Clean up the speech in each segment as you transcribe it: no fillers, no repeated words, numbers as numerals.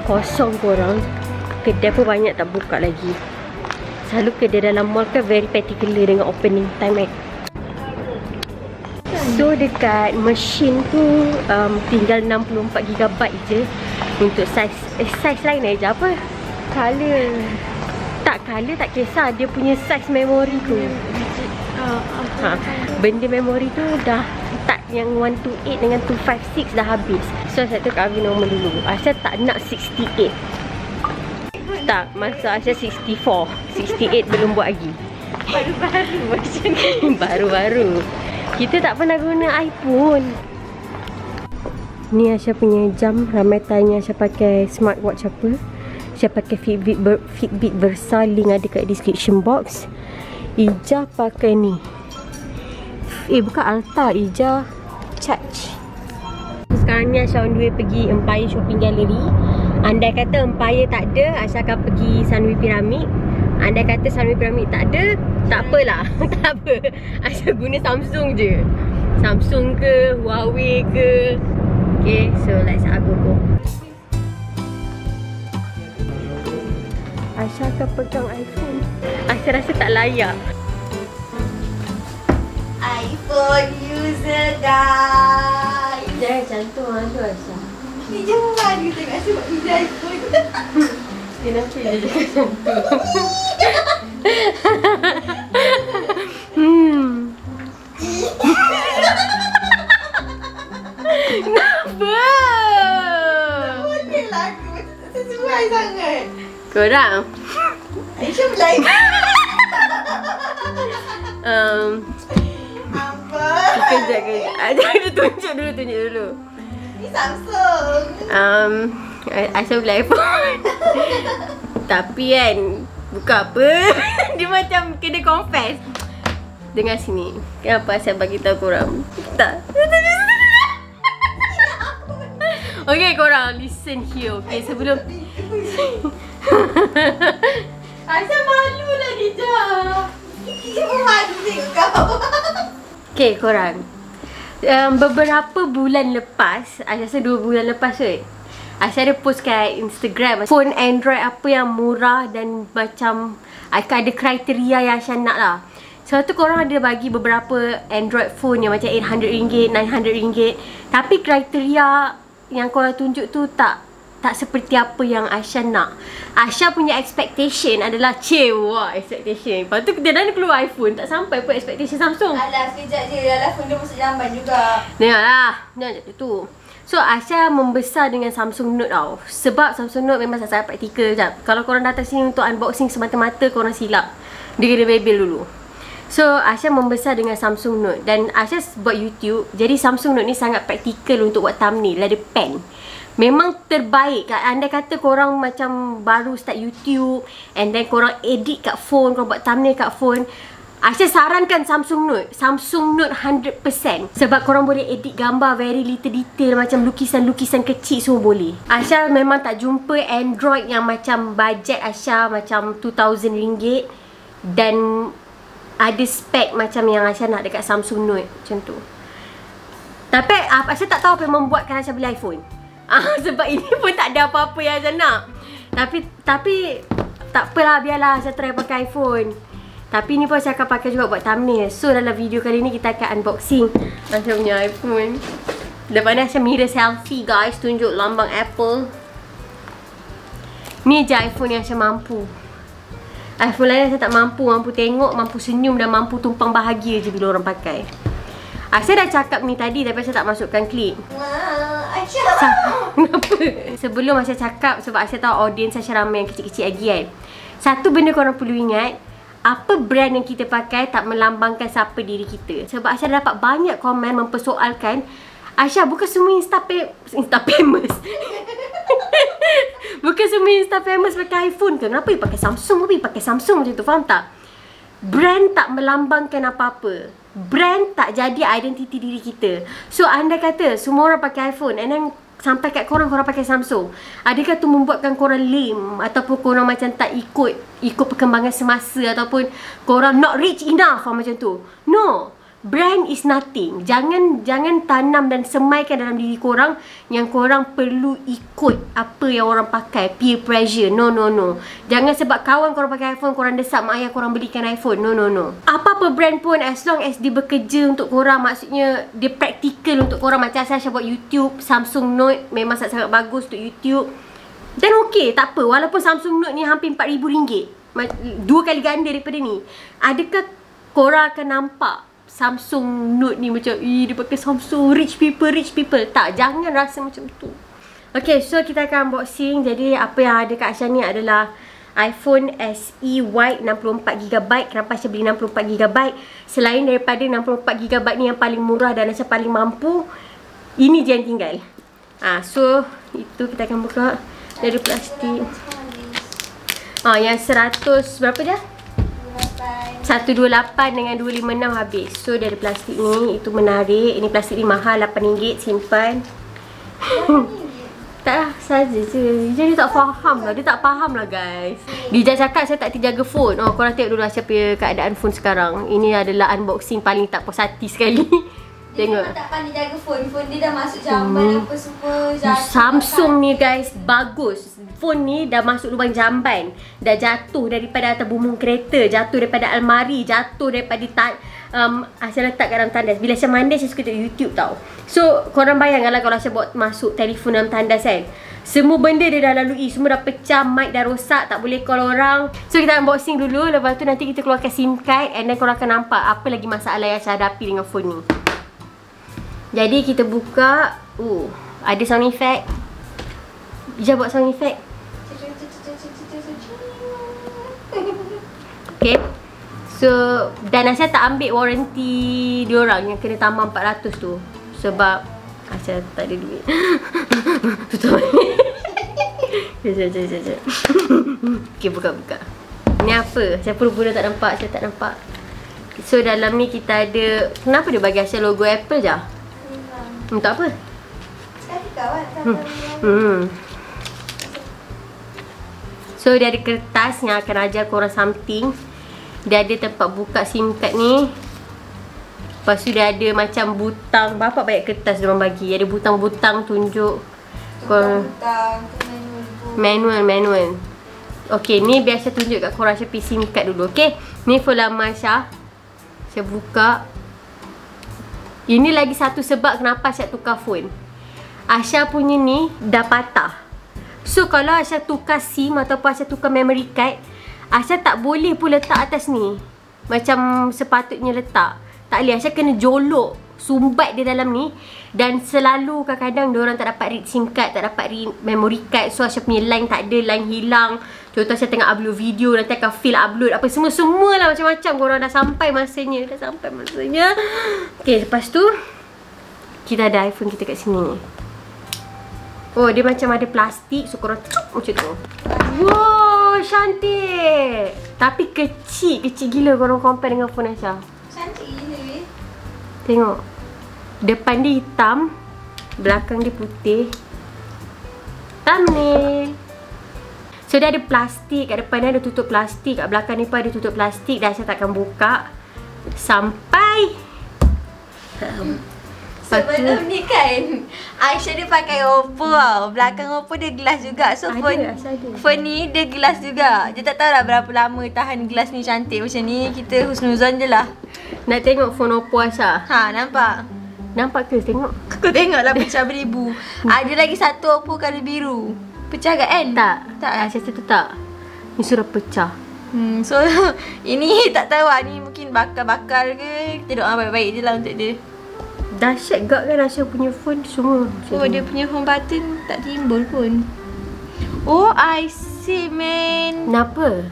kosong korang. Kedai pun banyak tak buka lagi. Selalu kedai dalam mall kan very particular dengan opening time So dekat mesin tu tinggal 64GB je untuk size lain je. Apa? Color. Tak, color tak kisah. Dia punya size memori tu. Benda memori tu dah tak, yang 128 dengan 256 dah habis. So saya tu kat Harvey Norman dulu. Asya tak nak 68. Tak, masa Asya 64. 68 belum buat lagi. Baru-baru macam ni. Baru-baru. Kita tak pernah guna iPhone. Ni Asya punya jam. Ramai tanya Asya pakai smartwatch apa. Asya pakai Fitbit Versa. Link ada kat description box. Ija pakai ni. Bukan Alta, Ija Charge. Sekarang ni Asya on the way pergi Empire Shopping Gallery. Andai kata Empire tak ada, Asya akan pergi Sunway Pyramid. Andai kata Sunway Pyramid tak ada, tak apalah. Tak apa, Asya guna Samsung je. Samsung ke, Huawei ke. Okay, so let's go. Asya akan pegang iPhone. Asya rasa tak layak. iPhone user guys. Jangan cantum lah tu Asya. Ni je malu tengok sebab user iPhone. Kenapa dia cakap cantum? Kenapa? Boleh lagu sesuai sangat. Korang Aisyah berlainan. Apa? Kejap. Jangan tunjuk dulu. Ni Samsung. Aisyah beli iPhone. Tapi kan, bukan apa. Dia macam kena confess. Dengar sini. Kenapa Aisyah bagi tahu korang? Tak. Okay korang, listen here. Okay, sebelum Aisyah malu lah Nija. Dia pun malu tengok kau. Okay korang, beberapa bulan lepas, Aisyah rasa 2 bulan lepas kot, Aisyah ada post kat Instagram phone Android apa yang murah dan macam ada kriteria yang Aisyah nak lah. Sebab tu korang ada bagi beberapa Android phone yang macam RM800, RM900. Tapi kriteria yang korang tunjuk tu tak seperti apa yang Aisyah nak. Aisyah punya expectation adalah cewa expectation. Lepas tu dia dah keluar iPhone, tak sampai pun expectation Samsung. Alah sekejap je, alah phone dia masuk jamban juga. Dengarlah, jangan macam tu. So Aisyah membesar dengan Samsung Note tau. Sebab Samsung Note memang sangat praktikal. Sekejap, kalau korang datang sini untuk unboxing semata-mata, korang silap. Dia kena bebel dulu. So Aisyah membesar dengan Samsung Note. Dan Aisyah buat YouTube. Jadi Samsung Note ni sangat praktikal untuk buat thumbnail. Ada pen. Memang terbaik. Andai kata korang macam baru start YouTube and then korang edit kat phone, korang buat thumbnail kat phone, Aisyah sarankan Samsung Note. Samsung Note 100%. Sebab korang boleh edit gambar very little detail, macam lukisan-lukisan kecil semua boleh. Aisyah memang tak jumpa Android yang macam bajet Aisyah macam RM2,000 dan ada spek macam yang Aisyah nak dekat Samsung Note macam tu. Tapi Aisyah tak tahu apa yang membuatkan Aisyah beli iPhone. Sebab ini pun tak ada apa-apa yang Aisyah nak. Tapi tak apalah, biarlah Aisyah try pakai iPhone. Tapi ni pun Aisyah akan pakai juga buat thumbnail. So dalam video kali ni kita akan unboxing Aisyah punya iPhone. Lepas ni Aisyah mirror selfie guys, tunjuk lambang Apple. Ni je iPhone yang Aisyah mampu. iPhone lain Aisyah tak mampu tengok, mampu senyum dan mampu tumpang bahagia je bila orang pakai. Aisyah dah cakap ni tadi tapi Aisyah tak masukkan klip. Aisyah. Kenapa? Sebelum Aisyah cakap, sebab Aisyah tahu audience Aisyah ramai yang kecil-kecil lagi kan. Satu benda korang perlu ingat, apa brand yang kita pakai tak melambangkan siapa diri kita. Sebab Aisyah dah dapat banyak komen mempersoalkan, Aisyah, bukan semua Insta famous bukan semua Insta famous pakai iPhone ke? Kenapa you pakai Samsung? Kenapa you pakai Samsung macam tu? Faham tak? Brand tak melambangkan apa-apa. Brand tak jadi identiti diri kita. So anda kata semua orang pakai iPhone and then sampai kat korang pakai Samsung, adakah tu membuatkan korang lame ataupun korang macam tak ikut perkembangan semasa ataupun korang not rich enough macam tu? No. brand is nothing. Jangan tanam dan semaikan dalam diri korang yang korang perlu ikut apa yang orang pakai, peer pressure. No. Jangan sebab kawan korang pakai iPhone, korang desak mak ayah korang belikan iPhone. No. Apa-apa brand pun, as long as dia bekerja untuk korang, maksudnya dia praktikal untuk korang. Macam saya buat YouTube, Samsung Note memang sangat bagus untuk YouTube. Dan okey, tak apa. Walaupun Samsung Note ni hampir RM4,000, 2 kali ganda daripada ni. Adakah korang akan nampak Samsung Note ni macam dia pakai Samsung, rich people? Tak, jangan rasa macam tu. Okay, so kita akan unboxing. Jadi apa yang ada kat Aisyah ni adalah iPhone SE White 64GB. Kenapa Aisyah beli 64GB? Selain daripada 64GB ni yang paling murah dan Aisyah paling mampu, ini je yang tinggal. So itu kita akan buka dari plastik. Yang 100 berapa dah? 128 dengan 256 habis. So dari plastik ni, itu menarik. Ini plastik ni mahal, RM8, simpan. Tak lah, saja je. Dia tak faham lah. Dia tak faham lah guys. Dia cakap saya tak terjaga phone. Korang tengok dulu Aisyah punya keadaan phone sekarang. Ini adalah unboxing paling tak puas hati sekali. Tengok. Dia tak pandai jaga phone. Phone dia dah masuk jamban apa semua. Samsung ni guys, bagus. Phone ni dah masuk lubang jamban. Dah jatuh daripada atas bumbung kereta. Jatuh daripada almari. Jatuh daripada Aisyah letak kat dalam tandas. Bila Aisyah mandi, Aisyah suka tengok YouTube tau. So korang bayangkanlah kalau Aisyah bawa masuk telefon dalam tandas kan. Semua benda dia dah lalui. Semua dah pecah, mic dah rosak, tak boleh call orang. So kita unboxing dulu. Lepas tu nanti kita keluarkan SIM card. And then korang akan nampak apa lagi masalah yang Aisyah hadapi dengan phone ni. Jadi kita buka. Ada sound effect. Ija buat sound effect. Okay. So dan Aisyah tak ambil warranty diorang yang kena tambah 400 tu. Sebab Aisyah tak ada duit. Tutup. Sekejap. Okay, buka. Ni apa? Saya pura-pura tak nampak. Saya tak nampak. So dalam ni kita ada. Kenapa dia bagi Aisyah logo Apple je? Tak apa. Sekali kawan. So dia ada kertas yang akan ajar korang something. Dia ada tempat buka SIM card ni. Lepas tu dia ada macam butang. Berapa banyak kertas dia orang bagi. Ada butang-butang tunjuk Butang manual. Okay, ni biasa tunjuk kat korang Aisyah pergi SIM card dulu. Okay, ni phone lama Aisyah. Saya buka. Ini lagi satu sebab kenapa Aisyah tukar phone. Aisyah punya ni dah patah. So kalau Aisyah tukar SIM ataupun Aisyah tukar memory card, Aisyah tak boleh pun letak atas ni macam sepatutnya letak. Tak boleh, Aisyah kena jolok sumbat dia dalam ni. Dan selalu kadang-kadang diorang tak dapat read SIM card, tak dapat read memory card. So Aisyah punya line tak ada, line hilang. Contoh Aisyah tengah upload video, nanti akan fail upload apa semua lah macam-macam. Korang dah sampai masanya. Okay, lepas tu kita ada iPhone kita kat sini. Dia macam ada plastik. So korang macam tu. Wow, cantik. Tapi kecil gila korang compare dengan phone Aisyah. Cantik gila weh. Tengok. Depan dia hitam, belakang dia putih. Thumbnail. So dia ada plastik. Kat depan dia ada tutup plastik. Kat belakang ni pun ada tutup plastik. Dan Aisyah takkan buka sampai sebelum ni kan Aisyah dia pakai Oppo tau. Belakang Oppo dia gelas juga. So phone ni dia gelas juga. Dia tak tahu lah berapa lama tahan gelas ni cantik macam ni. Kita husnuzon je lah. Nak tengok phone Oppo Aisyah? Nampak? Nampak ke? Tengok. Kau tengok lah pecah beribu. Ada lagi satu Oppo colour biru. Pecah kat kan? Tak. Aisyah tu tak. Ni sudah pecah. So ini tak tahu lah. Ni mungkin bakar-bakar ke. Kita doa baik-baik je lah untuk dia. Dahsyat gak kan Aisyah punya phone semua. Dia punya home button tak timbul pun. I see man. Kenapa?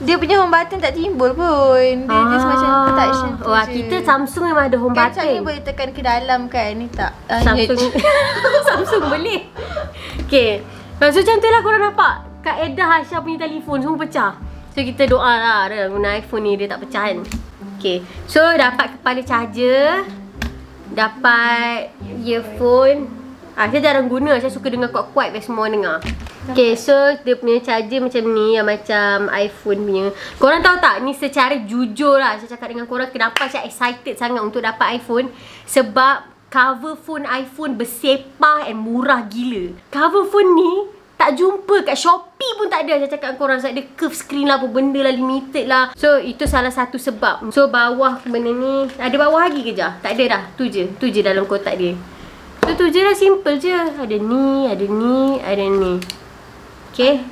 Dia punya home button tak timbul pun. Dia just macam touch tu je. Kita Samsung memang ada home button. Kan ni boleh tekan ke dalam kan. Ni tak. Samsung boleh. Okay. So macam tu lah korang nampak. Kaedah Aisyah punya telefon semua pecah. So kita doa lah guna iPhone ni dia tak pecah kan. Okay. So dapat kepala charger. Dapat earphone. Saya jarang guna. Saya suka dengar kuat-kuat biar semua dengar. Okay, so dia punya charger macam ni, yang macam iPhone punya. Korang tahu tak, ni secara jujur lah saya cakap dengan korang, kenapa saya excited sangat untuk dapat iPhone. Sebab cover phone iPhone bersepah and murah gila. Cover phone ni tak jumpa kat Shopee pun tak ada. Saya cakap dengan korang, sebab dia curve screen lah, apa benda lah, limited lah. So itu salah satu sebab. So bawah benda ni, ada bawah lagi ke je? Tak ada dah, tu je dalam kotak dia. So tu je lah, simple je. Ada ni, ada ni, ada ni. Okay,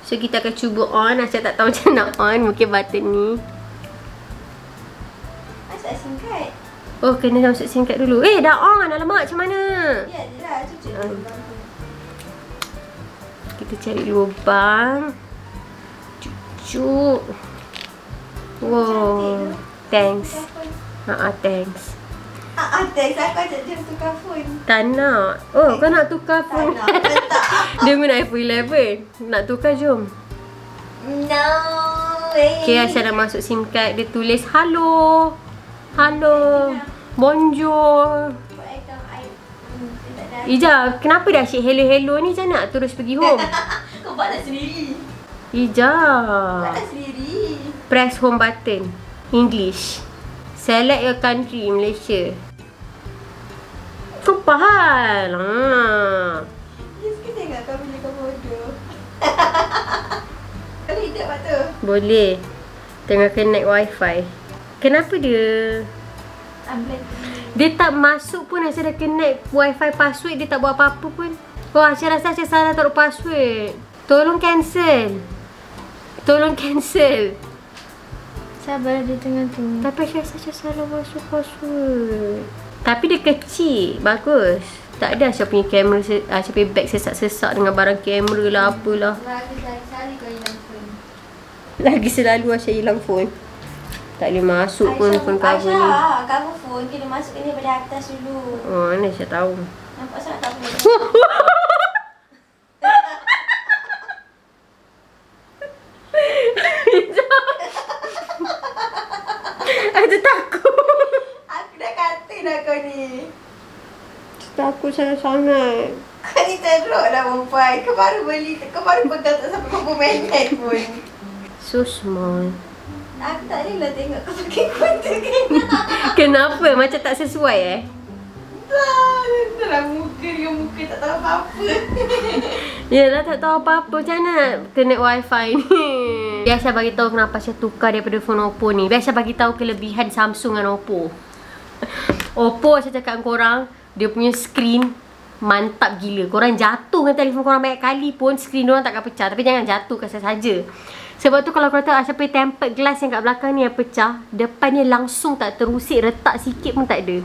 so kita akan cuba on. Saya tak tahu macam nak on. Mungkin button ni. Masuk SIM card. Oh, kena masuk SIM card dulu. Dah on. Alamak, macam mana? Ya je lah, cucuk dulu. Kita cari lubang. Cucuk. Wow, thanks. Thanks. Thanks. Aku ajak dia tukar phone. Tak nak. Oh, kau nak tukar phone? Tak nak. Dia guna iPhone 11. Nak tukar, jom. No way. Okay, Aisyah dah masuk SIM card. Dia tulis hello. Hello. Bonjour. Ija, kenapa dah asyik hello-hello ni? Macam nak terus pergi home? Kau buatlah sendiri. Ija. Buatlah sendiri. Press home button. English. Select your country, Malaysia. Kau pahal. Yes, kita tengok kau bila kau bodoh. Boleh hidup pak tu? Boleh. Tengah connect wifi. Kenapa dia? Dia tak masuk pun. Aisyah dah connect wifi password. Dia tak buat apa-apa pun. Oh, Aisyah rasa Aisyah salah taruh password. Tolong cancel. Tolong cancel. Sabar, dia tengah tu. Tapi Aisyah salah masuk password. Tapi dia kecil. Bagus. Tak ada Aisyah punya kamera, Aisyah punya bag sesak-sesak dengan barang kamera lah, apalah. Lagi kau hilang phone. Lagi selalu Aisyah hilang phone. Tak boleh masuk pun phone cover ni. Aisyah, cover phone kena masukkan daripada atas dulu. Oh, mana Aisyah tahu. Nampak sangat tak boleh. Aku takut. Aku dah kata dah kau ni. Takut sangat-sangat. Kau ni teruk lah perempuan. Kau baru beli, kau baru pegang tak sampai kau minit pun. So small. Aku tak boleh lah tengok kau pakai kunci Kenapa? Macam tak sesuai Tak lah muka dengan muka tak tahu apa-apa. Yelah, tak tahu apa-apa. Macam mana nak connect wifi ni? Biasa bagi tahu kenapa saya tukar daripada phone Oppo ni. Biasa bagi tahu kelebihan Samsung dengan Oppo. Oppo saya cakap dengan korang, dia punya screen mantap gila. Korang jatuhkan telefon korang banyak kali pun screen diorang takkan pecah. Tapi jangan jatuhkan saja. Sebab tu kalau korang tahu Aisyah punya tempered glass yang kat belakang ni yang pecah, depannya langsung tak terusik, retak sikit pun tak ada.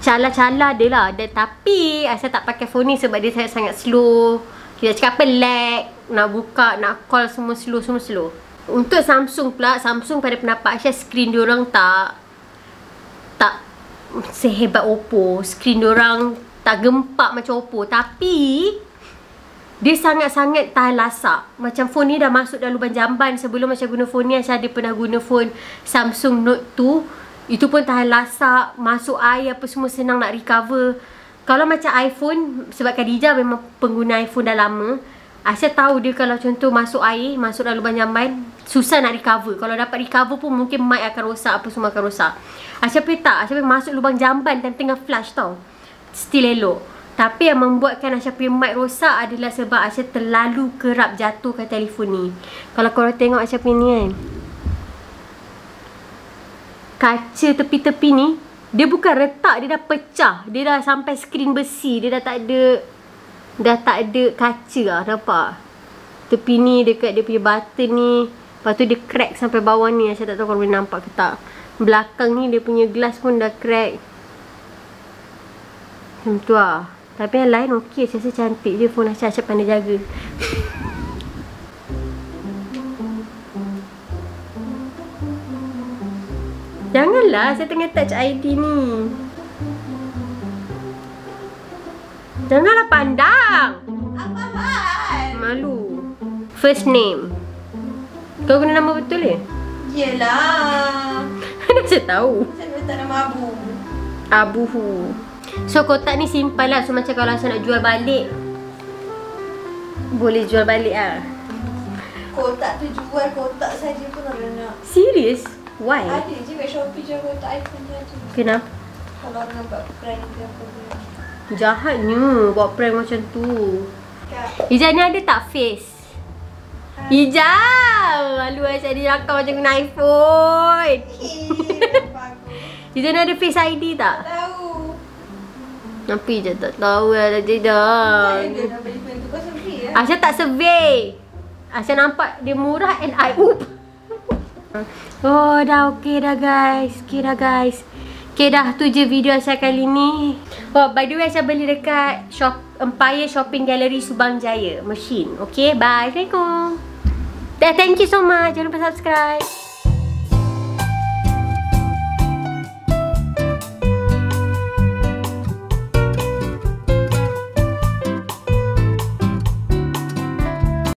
Cala-cala dia lah. Tapi Aisyah tak pakai phone ni sebab dia sangat slow. Kita cakap apa, lag. Nak buka, nak call semua slow, semua slow. Untuk Samsung pula, Samsung pada pendapat Aisyah screen diorang tak sehebat Oppo. Screen diorang tak gempak macam Oppo. Tapi dia sangat-sangat tahan lasak. Macam phone ni dah masuk dalam lubang jamban. Sebelum Aisyah guna phone ni, Aisyah ada pernah guna phone Samsung Note 2. Itu pun tahan lasak. Masuk air apa semua senang nak recover. Kalau macam iPhone, sebab Khadijah memang pengguna iPhone dah lama, Aisyah tahu dia kalau contoh masuk air, masuk dalam lubang jamban, susah nak recover. Kalau dapat recover pun mungkin mic akan rosak, apa semua akan rosak. Aisyah pergi tak, Aisyah pergi masuk lubang jamban dan tengah flash tau. Still elok. Tapi yang membuatkan Aisyah punya mic rosak adalah sebab Aisyah terlalu kerap jatuhkan telefon ni. Kalau korang tengok Aisyah punya ni kan, kaca tepi-tepi ni, dia bukan retak, dia dah pecah. Dia dah sampai skrin besi. Dia dah tak ada kaca lah, nampak? Tepi ni dekat dia punya button ni. Lepas tu dia crack sampai bawah ni. Aisyah tak tahu korang boleh nampak ke tak. Belakang ni dia punya glass pun dah crack. Macam tu lah. Tapi yang lain okey. Saya rasa cantik je phone Aisyah. Aisyah pandai jaga. Janganlah saya tengah touch ID ni. Janganlah pandang. Apa hal? Malu. First name. Kau guna nama betul ya? Yelah. Mana saya tahu? Saya letak nama Abu. Abuhu. So kotak ni simpan lah. So macam kalau saya nak jual balik, Boleh jual balik lah. Kotak tu jual kotak saja pun orang nak. Serius? Why? Ada je kat Shopee jual kotak iPhone je tu. Kenapa? Kalau orang buat prank ke apa ke. Jahatnya buat prank macam tu. Kak. Ijaz ni ada tak face? Ijaz! Malu Aisyah dia rakam macam guna iPhone. Ijaz ni ada face ID tak? Tahu. Kenapa Ijaz tak tahu lah Ijaz? Dia dah beli pen tu kau survey lah. Aisyah tak survey. Aisyah nampak dia murah and I Oh dah okey dah guys. Okay dah tu je video Aisyah kali ni. Oh by the way Aisyah beli dekat Empire Shopping Gallery Subang Jaya Machine. Okay bye. Assalamualaikum. Thank you so much. Jangan lupa subscribe.